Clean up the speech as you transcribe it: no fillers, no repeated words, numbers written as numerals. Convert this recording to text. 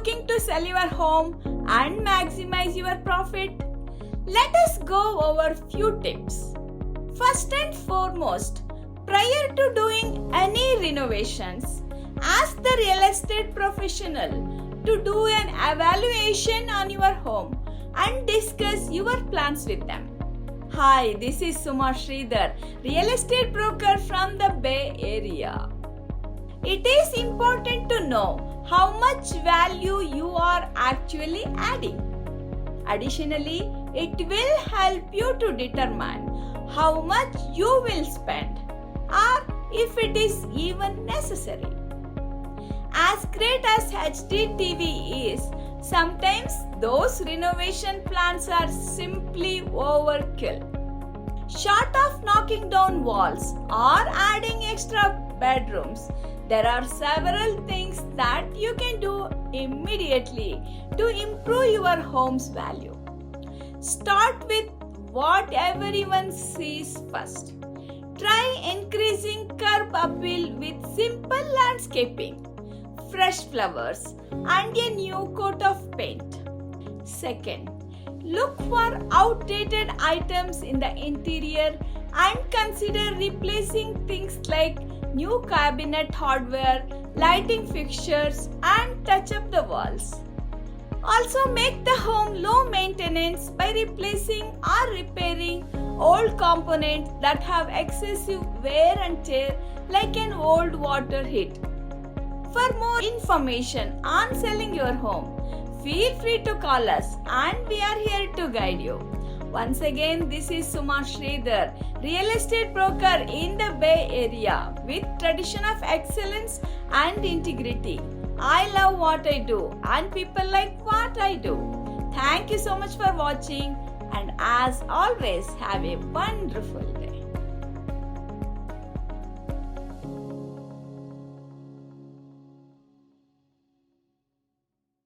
looking to sell your home and maximize your profit? Let us go over few tips. First and foremost, prior to doing any renovations, ask the real estate professional to do an evaluation on your home and discuss your plans with them. Hi, this is Suma Sridhar, real estate broker from the Bay Area. It is important to know how much value you are actually adding. Additionally, it will help you to determine how much you will spend or if it is even necessary. As great as HDTV is, sometimes those renovation plans are simply overkill. Short of knocking down walls or adding extra bedrooms, there are several things that you can do immediately to improve your home's value. Start with what everyone sees first. Try increasing curb appeal with simple landscaping, fresh flowers, and a new coat of paint. Second, look for outdated items in the interior and consider replacing things like new cabinet hardware, lighting fixtures, and touch up the walls. Also, make the home low maintenance by replacing or repairing old components that have excessive wear and tear, like an old water heater. For more information on selling your home, feel free to call us and we are here to guide you. Once again, this is Suma Sridhar, real estate broker in the Bay Area with tradition of excellence and integrity. I love what I do and people like what I do. Thank you so much for watching and as always, have a wonderful day.